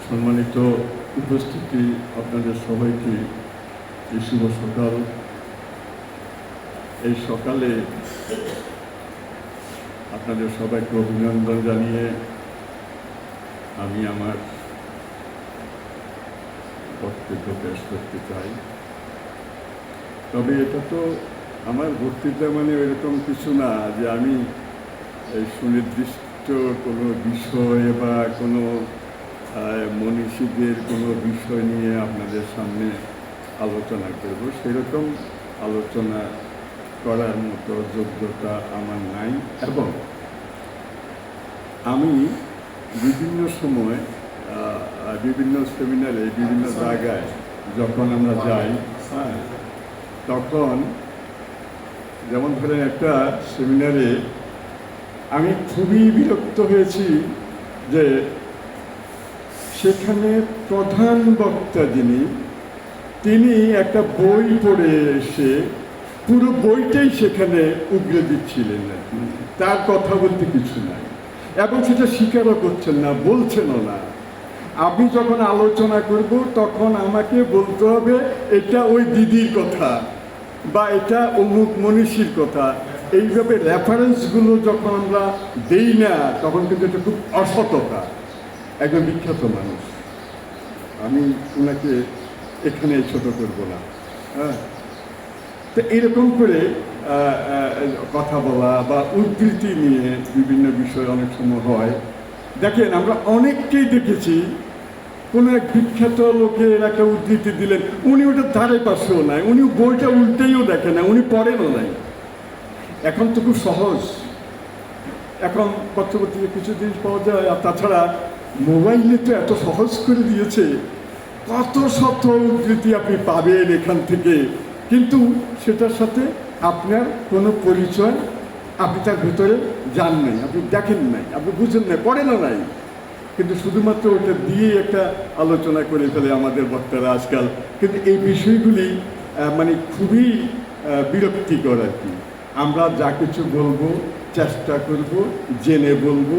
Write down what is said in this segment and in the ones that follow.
সম্মানিত উপস্থিতি, আপনাদের সবাইকে এই শুভ সকাল। এই সকালে আপনাদের সবাইকে অভিনন্দন জানিয়ে আমি আমার বক্তব্য পেশ করতে চাই। তবে এটা তো আমার বক্তৃতা মানে এরকম কিছু না যে আমি এই সুনির্দিষ্ট কোনো বিষয় বা কোনো মনীষীদের কোনো বিষয় নিয়ে আপনাদের সামনে আলোচনা করব। সেরকম আলোচনা করার মতো যোগ্যতা আমার নাই, এবং আমি বিভিন্ন সময় বিভিন্ন সেমিনারে বিভিন্ন জায়গায় যখন আমরা যাই, তখন যেমন ধরেন একটা সেমিনারে আমি খুবই বিরক্ত হয়েছি যে সেখানে প্রধান বক্তা তিনি একটা বই পড়ে এসে পুরো বইটাই সেখানে উগড়ে দিচ্ছিলেন, তার কথা বলতে কিছু নাই, এবং সেটা স্বীকারও করছেন না, বলছেনও না। আমি যখন আলোচনা করব তখন আমাকে বলতে হবে এটা ওই দিদির কথা বা এটা অমুক মনীষীর কথা। এইভাবে রেফারেন্সগুলো যখন আমরা দেই না, তখন কিন্তু এটা খুব অসততা। একজন বিখ্যাত মানুষ, আমি ওনাকে এখানে ছোট করব না, তো এরকম করে কথা বলা বা উদ্ধৃতি নিয়ে বিভিন্ন বিষয় অনেক সময় হয়। দেখেন, আমরা অনেককেই দেখেছি, কোনো এক বিখ্যাত লোকের একটা উদ্ধৃতি দিলেন, উনি ওটা ধারে পাশেও নাই, উনি বইটা উল্টেও দেখেন না, উনি পড়েনও নাই। এখন তো খুব সহজ, এখন পত্রপত্রিকা কিছু জিনিস পাওয়া যায়, আর তাছাড়া মোবাইলে তো এত সহজ করে দিয়েছে, কত শত উদ্ধৃতি আপনি পাবেন এখান থেকে, কিন্তু সেটার সাথে আপনার কোনো পরিচয়, আপনি তার ভেতরে যান নাই, আপনি দেখেন নাই, আপনি বুঝেন নাই, পড়েনও নাই, কিন্তু শুধুমাত্র ওটা দিয়ে একটা আলোচনা করে ফেলে আমাদের বক্তারা আজকাল। কিন্তু এই বিষয়গুলি মানে খুবই বিরক্তিকর আর কি। আমরা যা কিছু বলবো চেষ্টা করব জেনে বলবো,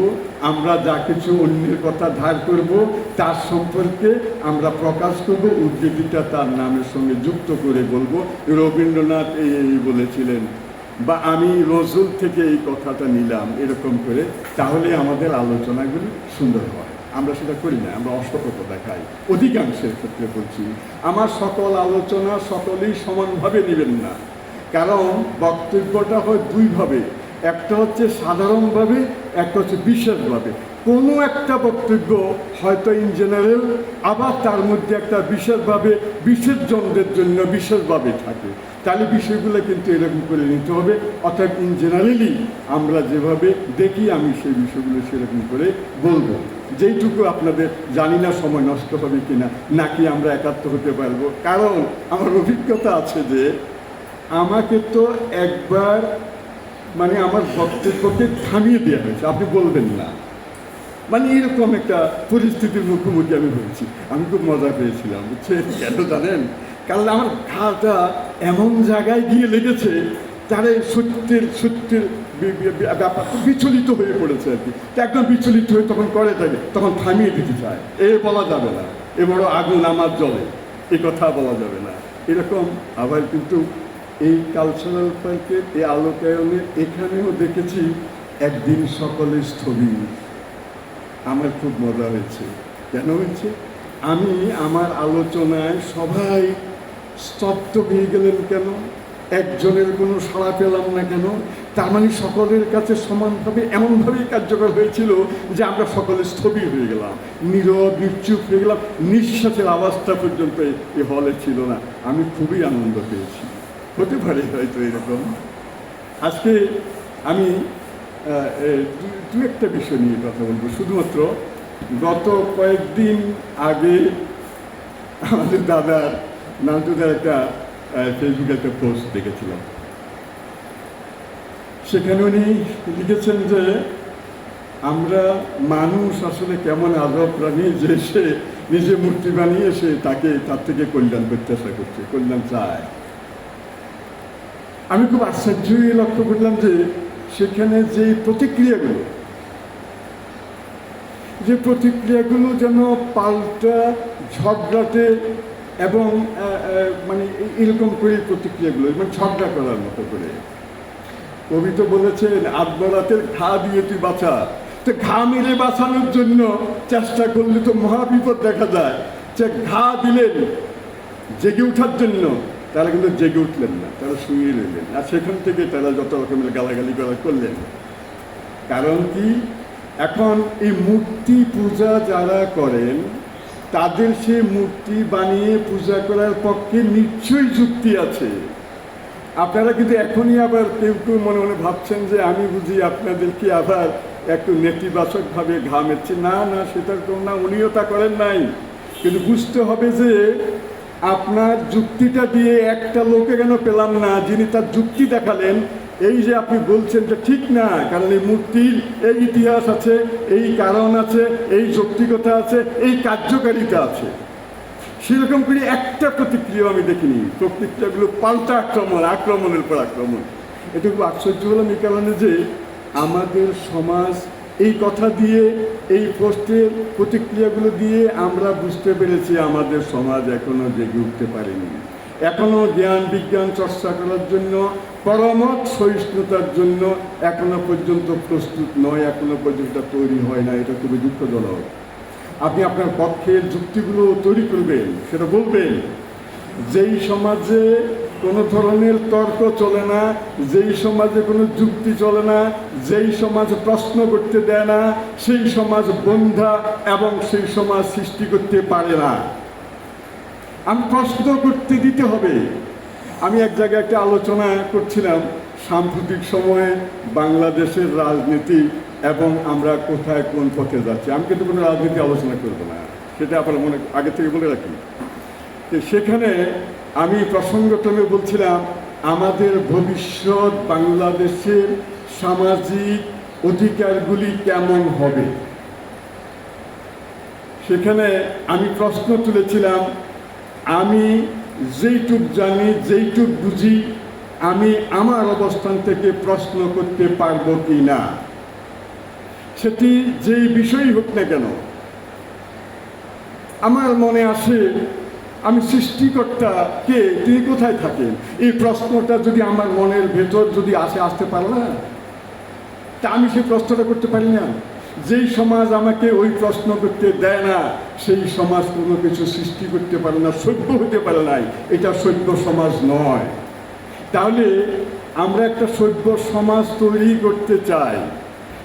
আমরা যা কিছু অন্যের কথা ধার করব তার সম্পর্কে আমরা প্রকাশ করব, উদ্ধৃতিটা তার নামের সঙ্গে যুক্ত করে বলবো। রবীন্দ্রনাথ এই বলেছিলেন, বা আমি নজরুল থেকে এই কথাটা নিলাম, এরকম করে, তাহলে আমাদের আলোচনাগুলি সুন্দর হয়। আমরা সেটা করি না, আমরা অসততা দেখাই অধিকাংশের ক্ষেত্রে। বলছি, আমার সকল আলোচনা সকলেই সমানভাবে নেবেন না, কারণ বক্তব্যটা হয় দুইভাবে, একটা হচ্ছে সাধারণভাবে, একটা হচ্ছে বিশেষভাবে। কোনো একটা বক্তব্য হয়তো ইন জেনারেল, আবার তার মধ্যে একটা বিশেষভাবে বিশেষজনদের জন্য বিশেষভাবে থাকে, তাহলে বিষয়গুলো কিন্তু এরকম করে নিতে হবে। অর্থাৎ ইন জেনারেলি আমরা যেভাবে দেখি, আমি সেই বিষয়গুলো সেরকম করে বলবো। যেইটুকু আপনাদের জানি না সময় নষ্ট হবে কিনা, নাকি আমরা একাত্ম হতে পারবো, কারণ আমার অভিজ্ঞতা আছে যে আমাকে তো একবার মানে আমার বক্তব্যকে থামিয়ে দেওয়া হয়েছে, আপনি বলবেন না, মানে এরকম একটা পরিস্থিতির মুখোমুখি আমি হয়েছি। আমি খুব মজা পেয়েছিলাম, বুঝছেন কেন জানেন? কারণ আমার ঘাটা এমন জায়গায় গিয়ে লেগেছে, তারে সত্যের ব্যাপারটা বিচলিত হয়ে পড়েছে আর কি। একদম বিচলিত হয়ে তখন করে থাকে, তখন থামিয়ে দিতে চায়, এ বলা যাবে না, এ বড় আগুন আমার জলে, এ কথা বলা যাবে না, এরকম। আবার কিন্তু এই কালচারাল পার্কের এই আলোকায়নে এখানেও দেখেছি একদিন সকলে স্থবির। আমার খুব মজা হয়েছে। কেন হয়েছে? আমি আমার আলোচনায় সবাই স্তব্ধ হয়ে গেলেন কেন, একজনের কোনো সাড়া পেলাম না কেন? তার মানে সকলের কাছে সমানভাবে এমনভাবেই কার্যকর হয়েছিল যে আমরা সকলে স্থবির হয়ে গেলাম, নীরব নিশ্চুপ হয়ে গেলাম, নিঃশ্বাসের আওয়াজটা পর্যন্ত এই হলে ছিল না। আমি খুবই আনন্দ পেয়েছি। হতে পারে হয়তো এরকম। আজকে আমি দু একটা বিষয় নিয়ে কথা বলবো। শুধুমাত্র গত কয়েকদিন আগে আমাদের দাদার নান্টুদার একটা ফেসবুকে একটা পোস্ট দেখেছিলাম। সেখানে উনি লিখেছেন যে আমরা মানুষ আসলে কেমন আজব প্রাণী, যে সে নিজে মূর্তি বানিয়ে সে তার থেকে কল্যাণ প্রত্যাশা করছে, কল্যাণ চায়। আমি খুব আশ্চর্যই লক্ষ্য করলাম যে সেখানে যে প্রতিক্রিয়াগুলো, যে প্রতিক্রিয়াগুলো যেন পাল্টা ঝগড়াটে এবং মানে এরকম করে প্রতিক্রিয়াগুলো মানে ঝগড়া করার মতো করে। কবি তো বলেছেন আত্মরাতের ঘা দিয়ে তুই বাঁচা, তো ঘা মেরে বাঁচানোর জন্য চেষ্টা করলে তো মহাবিপদ দেখা যায়। যে ঘা দিলেন জেগে ওঠার জন্য, তারা কিন্তু জেগে উঠলেন না, তারা শুয়ে রইলেন, আর সেখান থেকে তারা যত রকমের গালাগালি করলেন। কারণ কি, এখন এই মূর্তি পূজা যারা করেন তাদের সে মূর্তি বানিয়ে পূজা করার পক্ষে নিশ্চয়ই যুক্তি আছে। আপনারা কিন্তু এখনই আবার কেউ কেউ মনে মনে ভাবছেন যে আমি বুঝি আপনাদেরকে আবার একটু নেতিবাচকভাবে ঘা মেরছি। না না, সেটার কোনো না, উনিও তা করেন নাই। কিন্তু বুঝতে হবে যে আপনার যুক্তিটা দিয়ে একটা লোকে কেন পেলাম না যিনি তার যুক্তি দেখালেন। এই যে আপনি বলছেন যে ঠিক না, কারণ এই মূর্তির এই ইতিহাস আছে, এই কারণ আছে, এই যৌক্তিকতা আছে, এই কার্যকারিতা আছে। সেরকম করে একটা প্রতিক্রিয়া আমি দেখিনি। প্রতিক্রিয়াগুলো পাল্টা আক্রমণ, আক্রমণের পর আক্রমণ। এটা খুব আশ্চর্য হলাম এই কারণে যে আমাদের সমাজ এই কথা দিয়ে, এই পোস্টের প্রতিক্রিয়াগুলো দিয়ে আমরা বুঝতে পেরেছি আমাদের সমাজ এখনও জেগে উঠতে পারেনি, এখনও জ্ঞান বিজ্ঞান চর্চা করার জন্য, পরমত সহিষ্ণুতার জন্য এখনো পর্যন্ত প্রস্তুত নয়, এখনো পর্যন্ত তৈরি হয় না। এটা খুবই দুঃখজনক। আপনি আপনার পক্ষের যুক্তিগুলো তৈরি করবেন, সেটা বলবেন। যেই সমাজে কোনো ধরনের তর্ক চলে না, যেই সমাজে কোনো যুক্তি চলে না, যেই সমাজ প্রশ্ন করতে দেয় না, সেই সমাজ বন্ধা এবং সেই সমাজ সৃষ্টি করতে পারে না। আমি প্রশ্ন করতে দিতে হবে। আমি এক জায়গায় একটা আলোচনা করছিলাম সাম্প্রতিক সময়ে বাংলাদেশের রাজনীতি এবং আমরা কোথায় কোন পথে যাচ্ছি। আমি কিন্তু কোনো রাজনীতি আলোচনা করবো না, সেটা আপনার মনে আগে থেকে বলে রাখি। সেখানে আমি প্রসঙ্গক্রমে বলছিলাম আমাদের ভবিষ্যৎ বাংলাদেশের সামাজিক অধিকারগুলি কেমন হবে। সেখানে আমি প্রশ্ন তুলেছিলাম, আমি যেইটুক জানি, যেইটুক বুঝি, আমি আমার অবস্থান থেকে প্রশ্ন করতে পারবো কি না, সেটি যেই বিষয়ই হোক না কেন। আমার মনে আসে আমি সৃষ্টিকর্তা কে, তিনি কোথায় থাকেন, এই প্রশ্নটা যদি আমার মনের ভেতর যদি আসতে পারে না, তা আমি সেই প্রশ্নটা করতে পারি না। যেই সমাজ আমাকে ওই প্রশ্ন করতে দেয় না, সেই সমাজ কোনো কিছু সৃষ্টি করতে পারে না, সভ্য হতে পারে নাই। এটা সভ্য সমাজ নয়। তাহলে আমরা একটা সভ্য সমাজ তৈরি করতে চাই।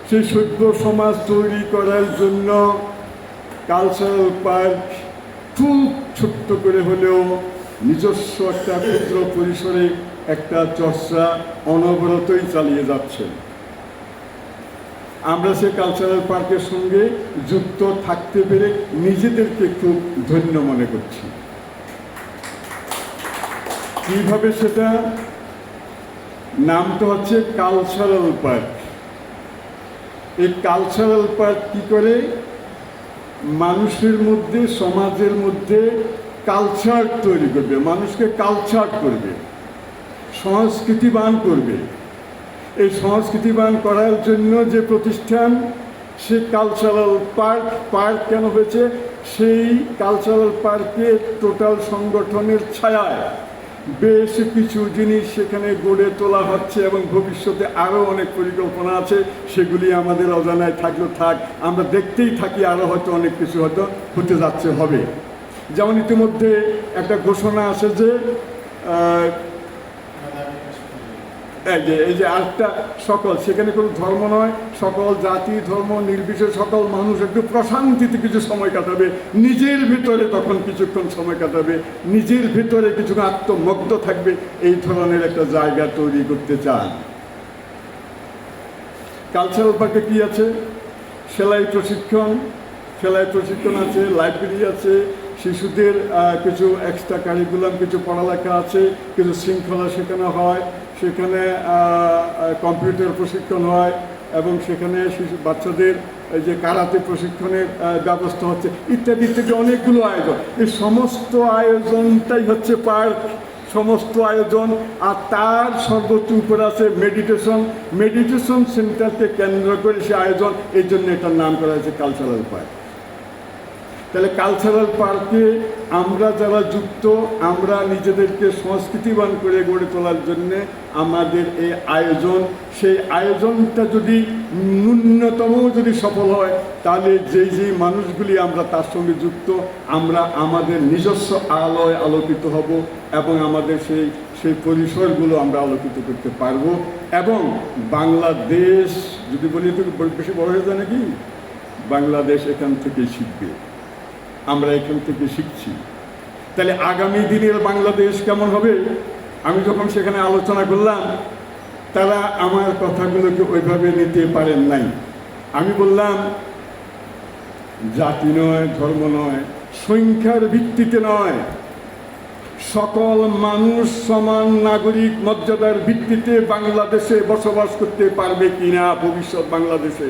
সেই সভ্য সমাজ তৈরি করার জন্য কালচারাল পার্ক খুব ছোট্ট করে হলেও নিজস্ব একটা ক্ষুদ্র পরিসরে একটা চর্চা অনবরতই চালিয়ে যাচ্ছে। আমরা সে কালচারাল পার্কের সঙ্গে যুক্ত থাকতে পেরে নিজেদেরকে খুব ধন্য মনে করছি। কিভাবে সেটা? নামটা হচ্ছে কালচারাল পার্ক। এই কালচারাল পার্ক কি করে মানুষের মধ্যে, সমাজের মধ্যে কালচার তৈরি করবে, মানুষকে কালচার করবে, সংস্কৃতিবান করবে। এই সংস্কৃতিবান করার জন্য যে প্রতিষ্ঠান, সে কালচারাল পার্ক। পার্ক কেন হয়েছে? সেই কালচারাল পার্কের টোটাল সংগঠনের ছায়ায় বেশ কিছু জিনিস সেখানে গড়ে তোলা হচ্ছে এবং ভবিষ্যতে আরও অনেক পরিকল্পনা আছে। সেগুলি আমাদের অজানায় থাকলেও থাক, আমরা দেখতেই থাকি, আরও হয়তো অনেক কিছু হয়তো হতে যাচ্ছে, হবে। যেমন ইতিমধ্যে একটা ঘোষণা আছে যে এই যে আরেকটা সকল, সেখানে কোনো ধর্ম নয়, সকল জাতি ধর্ম নির্বিশেষে সকল মানুষ একটু প্রশান্তিতে কিছু সময় কাটাবে, নিজের ভিতরে তখন কিছুক্ষণ সময় কাটাবে, নিজের ভিতরে কিছুক্ষণ আত্মমগ্ন থাকবে। এই ধরনের একটা জায়গা তৈরি করতে চান। কালচারাল পার্কে কি আছে? সেলাই প্রশিক্ষণ আছে, লাইব্রেরি আছে, শিশুদের কিছু এক্সট্রা কারিকুলাম, কিছু পড়ালেখা আছে, কিছু শৃঙ্খলা শেখানো হয়, সেখানে কম্পিউটার প্রশিক্ষণ হয় এবং সেখানে বাচ্চাদের এই যে কারাতে প্রশিক্ষণের ব্যবস্থা হচ্ছে, ইত্যাদি ইত্যাদি অনেকগুলো আয়োজন। এই সমস্ত আয়োজনটাই হচ্ছে পার্ক। সমস্ত আয়োজন, আর তার সর্বোচ্চ উপরে আছে মেডিটেশন সেন্টারকে কেন্দ্র করে সে আয়োজন। এই জন্য এটার নাম করা হয়েছে কালচারাল পার্ক। তাহলে কালচারাল পার্কে আমরা যারা যুক্ত, আমরা নিজেদেরকে সংস্কৃতিবান করে গড়ে তোলার জন্যে আমাদের এই আয়োজন, সেই আয়োজনটা যদি ন্যূনতম যদি সফল হয়, তাহলে যেই মানুষগুলি আমরা তার সঙ্গে যুক্ত, আমরা আমাদের নিজস্ব আলোয় আলোকিত হব এবং আমাদের সেই পরিসরগুলো আমরা আলোকিত করতে পারব। এবং বাংলাদেশ যদি বলি একটু বেশি বড় হয়ে যায় নাকি, বাংলাদেশ এখান থেকে শিখবে, আমরা এখান থেকে শিখছি। তাহলে আগামী দিনের বাংলাদেশ কেমন হবে? আমি যখন সেখানে আলোচনা করলাম, তারা আমার কথাগুলোকে ওইভাবে নিতে পারেন নাই। আমি বললাম, জাতি নয়, ধর্ম নয়, সংখ্যার ভিত্তিতে নয়, সকল মানুষ সমান নাগরিক মর্যাদার ভিত্তিতে বাংলাদেশে বসবাস করতে পারবে কিনা ভবিষ্যৎ বাংলাদেশে,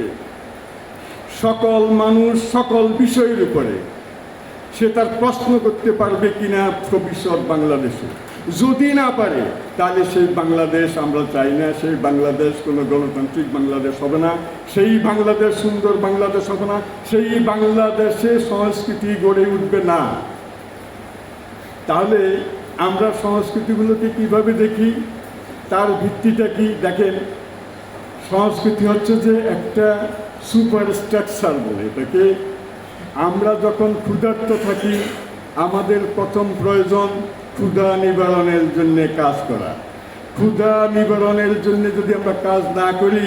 সকল মানুষ সকল বিষয়ের উপরে সে তার প্রশ্ন করতে পারবে কিনা ভবিষ্যৎ বাংলাদেশে। যদি না পারে, তাহলে সেই বাংলাদেশ আমরা চাই না। সেই বাংলাদেশ কোনো গণতান্ত্রিক বাংলাদেশ হবে না, সেই বাংলাদেশ সুন্দর বাংলাদেশ হবে না, সেই বাংলাদেশে সংস্কৃতি গড়ে উঠবে না। তাহলে আমরা সংস্কৃতিগুলোকে কিভাবে দেখি, তার ভিত্তিটা কি? দেখেন, সংস্কৃতি হচ্ছে যে একটা সুপার স্ট্রাকচার বলে এটাকে। আমরা যখন ক্ষুধার্ত থাকি, আমাদের প্রথম প্রয়োজন ক্ষুধা নিবারণের জন্য কাজ করা। ক্ষুধা নিবারণের জন্য যদি আমরা কাজ না করি,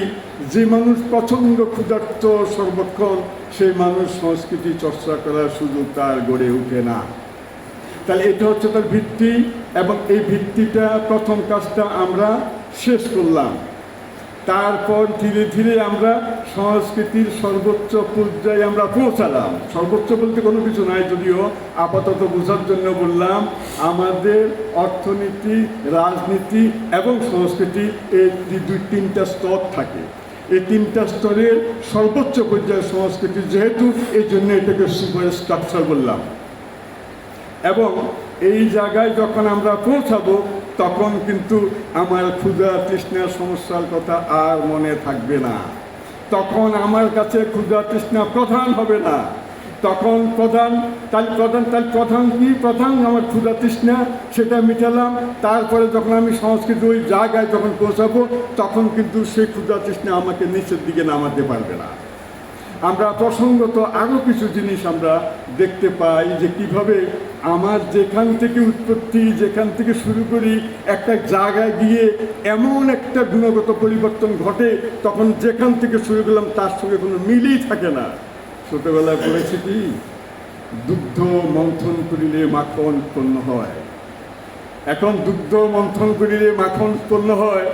যে মানুষ প্রচণ্ড ক্ষুধার্ত সর্বক্ষণ, সেই মানুষ সংস্কৃতি চর্চা করার সুযোগ তার গড়ে ওঠে না। তাহলে এটা হচ্ছে তার ভিত্তি, এবং এই ভিত্তিটা প্রথম কাজটা আমরা শেষ করলাম। তারপর ধীরে ধীরে আমরা সংস্কৃতির সর্বোচ্চ পর্যায়ে আমরা পৌঁছালাম। সর্বোচ্চ বলতে কোনো কিছু নাই, যদিও আপাতত বোঝার জন্য বললাম। আমাদের অর্থনীতি, রাজনীতি এবং সংস্কৃতি, এই তিনটা স্তর থাকে। এই তিনটা স্তরের সর্বোচ্চ পর্যায়ে সংস্কৃতি যেহেতু, এই জন্য এটাকে সুপার স্ট্রাকচার বললাম। এবং এই জায়গায় যখন আমরা পৌঁছাবো, তখন কিন্তু আমার ক্ষুধা তৃষ্ণার সমস্যার কথা আর মনে থাকবে না। তখন আমার কাছে ক্ষুধা তৃষ্ণা প্রধান হবে না। তখন প্রধান কি? প্রধান আমার ক্ষুধা তৃষ্ণা, সেটা মিটালাম। তারপরে যখন আমি সংস্কৃতি ওই জায়গায় যখন পৌঁছাবো, তখন কিন্তু সেই ক্ষুধা তৃষ্ণা আমাকে নিচের দিকে নামাতে পারবে না। আমরা প্রসঙ্গত আরও কিছু জিনিস আমরা দেখতে পাই, যে কিভাবে আমার যেখান থেকে উৎপত্তি, যেখান থেকে শুরু করি, একটা জায়গায় গিয়ে এমন একটা গুণগত পরিবর্তন ঘটে, তখন যেখান থেকে শুরু করলাম তার সঙ্গে কোনো মিলই থাকে না। ছোটোবেলায় পড়েছি কি, দুগ্ধ মন্থন করিলে মাখন উৎপন্ন হয়। এখন দুগ্ধ মন্থন করিলে মাখন উৎপন্ন হয়,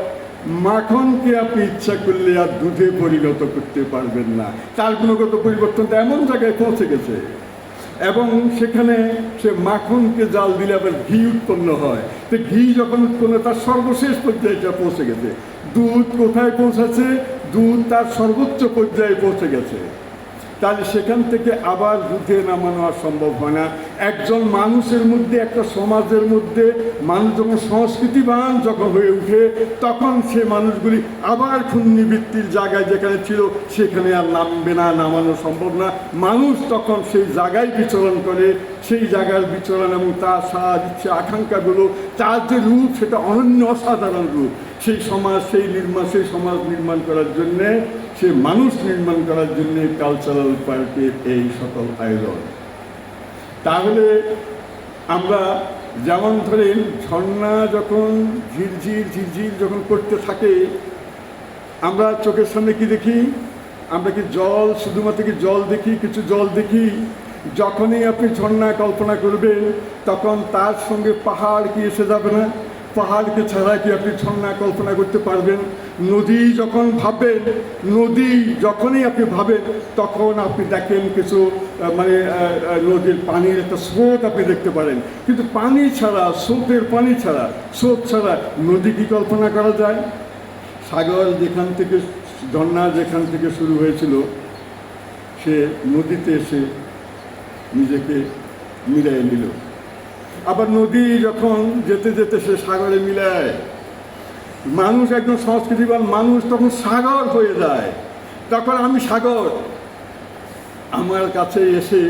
মাখনকে আপনি ইচ্ছা করলে আর দুধে পরিণত করতে পারবেন না। তার গুণগত পরিবর্তনটা এমন জায়গায় পৌঁছে গেছে, এবং সেখানে সে মাখনকে জাল দিলে আবার ঘি উৎপন্ন হয়। তো ঘি যখন উৎপন্ন, তার সর্বশেষ পর্যায়েটা পৌঁছে গেছে। দুধ কোথায় পৌঁছাচ্ছে? দুধ তার সর্বোচ্চ পর্যায়ে পৌঁছে গেছে। তাহলে সেখান থেকে আবার দুধে নামানো আর সম্ভব হয় না। একজন মানুষের মধ্যে, একটা সমাজের মধ্যে মানুষ যখন সংস্কৃতিবান যখন হয়ে উঠে, তখন সে মানুষগুলি আবার ক্ষুণ্ণবৃত্তির জায়গায় যেখানে ছিল সেখানে আর নামবে না, নামানো সম্ভব না। মানুষ তখন সেই জায়গায় বিচরণ করে, সেই জায়গার বিচরণ এবং তার স্বাদ, ইচ্ছা, আকাঙ্ক্ষাগুলো, তার যে রূপ, সেটা অনন্য অসাধারণ রূপ। সেই সমাজ নির্মাণ করার জন্যে, সে মানুষ নির্মাণ করার জন্যে কালচারাল পার্কের এই সকল আয়োজন। তাহলে আমরা যেমন ধরেন, ঝর্ণা যখন ঝিরঝির যখন করতে থাকে, আমরা চোখের সামনে কি দেখি? আমরা কি জল, শুধুমাত্র কি জল দেখি? কিছু জল দেখি। যখনই আপনি ঝর্ণা কল্পনা করবেন, তখন তার সঙ্গে পাহাড় কি এসে যাবে না? পাহাড়কে ছাড়া কি আপনি ঝর্ণা কল্পনা করতে পারবেন? নদী যখন ভাববেন, নদী যখনই আপনি ভাবেন, তখন আপনি দেখেন কিছু নদীর পানির একটা স্রোত আপনি দেখতে পারেন। কিন্তু পানি ছাড়া, স্রোত ছাড়া নদী কি কল্পনা করা যায়? সাগর যেখান থেকে, ঝর্ণা যেখান থেকে শুরু হয়েছিল, সে নদীতে এসে নিজেকে মিলিয়ে নিল। আবার নদী যখন যেতে যেতে সে সাগরে মিলায়, মানুষ একজন সংস্কৃতিবান মানুষ তখন সাগর হয়ে যায়। তখন আমি সাগর, আমার কাছে এসে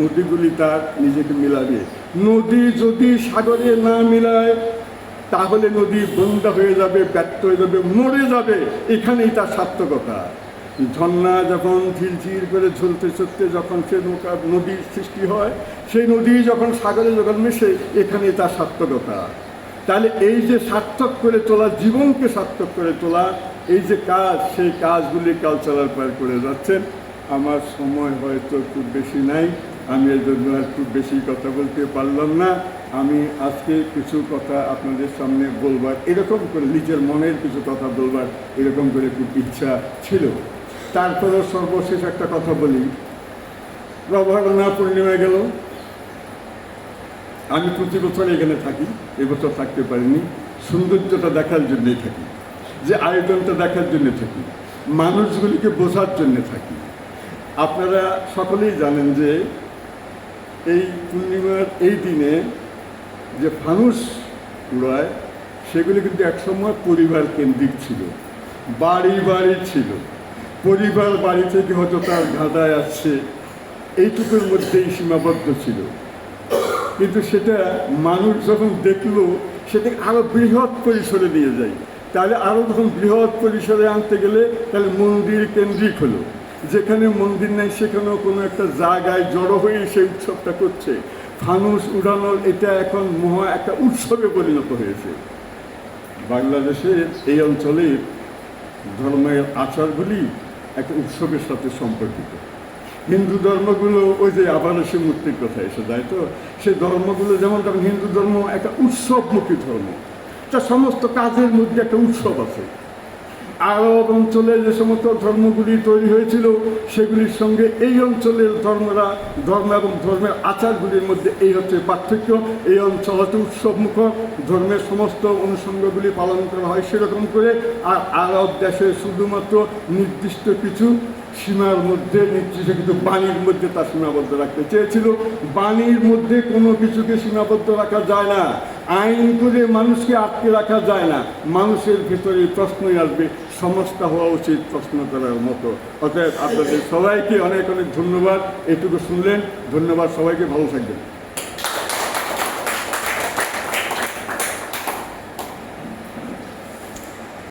নদীগুলি তার নিজেকে মিলাবে। নদী যদি সাগরে না মিলায় তাহলে নদী বন্ধ হয়ে যাবে, ব্যর্থ হয়ে যাবে, মরে যাবে। এখানেই তার সার্থকতা। ঝর্ণা যখন ঝিরঝির করে ঝলতে ঝলতে যখন সে নদীর সৃষ্টি হয়, সেই নদী যখন সাগরে যখন মেশে, এখানেই তার সার্থকতা। তাহলে এই যে সার্থক করে তোলা, জীবনকে সার্থক করে তোলা, এই যে কাজ, সেই কাজগুলি কালচারাল পার করে যাচ্ছেন। আমার সময় হয়তো খুব বেশি নাই, আমি এর জন্য আর খুব বেশি কথা বলতে পারলাম না। আমি আজকে কিছু কথা আপনাদের সামনে বলবার, এরকম করে নিজের মনের কিছু কথা বলবার এরকম করে খুব ইচ্ছা ছিল। তারপরেও সর্বশেষ একটা কথা বলি। প্রভাবনা পূর্ণিমা গেল, আমি প্রতি বছর এখানে থাকি, এবছর থাকতে পারিনি। সৌন্দর্যটা দেখার জন্যই থাকি, যে আয়োজনটা দেখার জন্য থাকি, মানুষগুলিকে বোঝার জন্য থাকি। আপনারা সকলেই জানেন যে এই পূর্ণিমার এই দিনে যে ফানুস উড়ায়, সেগুলি কিন্তু একসময় পরিবার কেন্দ্রিক ছিল, বাড়ি বাড়ি ছিল। পরিবার বাড়ি থেকে হয়তো তার গাদায় আসছে, এইটুকুর মধ্যেই সীমাবদ্ধ ছিল। কিন্তু সেটা মানুষ যখন দেখলো, সেটাকে আরও বৃহৎ পরিসরে নিয়ে যায়। তাহলে আরও যখন বৃহৎ পরিসরে আনতে গেলে তাহলে মন্দির কেন্দ্রিক হলো। যেখানে মন্দির নেই সেখানেও কোনো একটা জায়গায় জড়ো হয়ে সেই উৎসবটা করছে। ফানুস উড়ানোর এটা এখন মহা একটা উৎসবে পরিণত হয়েছে। বাংলাদেশের এই অঞ্চলের ধর্মের আচারগুলি একটা উৎসবের সাথে সম্পর্কিত। হিন্দু ধর্মগুলো ওই যে আবার সে মূর্তির কথা এসে যায়, তো সেই ধর্মগুলো যেমন তখন হিন্দু ধর্ম একটা উৎসবমুখী ধর্ম, তার সমস্ত কাজের মধ্যে একটা উৎসব আছে। আরব অঞ্চলে যে সমস্ত ধর্মগুলি তৈরি হয়েছিল, সেগুলির সঙ্গে এই অঞ্চলের ধর্ম এবং ধর্মের আচারগুলির মধ্যে এই হচ্ছে পার্থক্য। এই অঞ্চল হচ্ছে উৎসবমুখর, ধর্মের সমস্ত অনুষঙ্গগুলি পালন করা হয় সেরকম করে। আর আরব দেশে শুধুমাত্র নির্দিষ্ট কিছু সীমার মধ্যে, নির্দিষ্ট কিছু বাণীর মধ্যে তা সীমাবদ্ধ রাখতে চেয়েছিল। বাণীর মধ্যে কোনো কিছুকে সীমাবদ্ধ রাখা যায় না, আইন করে মানুষকে আটকে রাখা যায় না। মানুষের ভেতরে প্রশ্নই আসবে, সমস্ত হওয়া উচিত প্রশ্ন করার মতো। অতএব আপনাদের সবাইকে অনেক অনেক ধন্যবাদ। এটুকু শুনলেন, ধন্যবাদ সবাইকে, ভালো থাকবেন।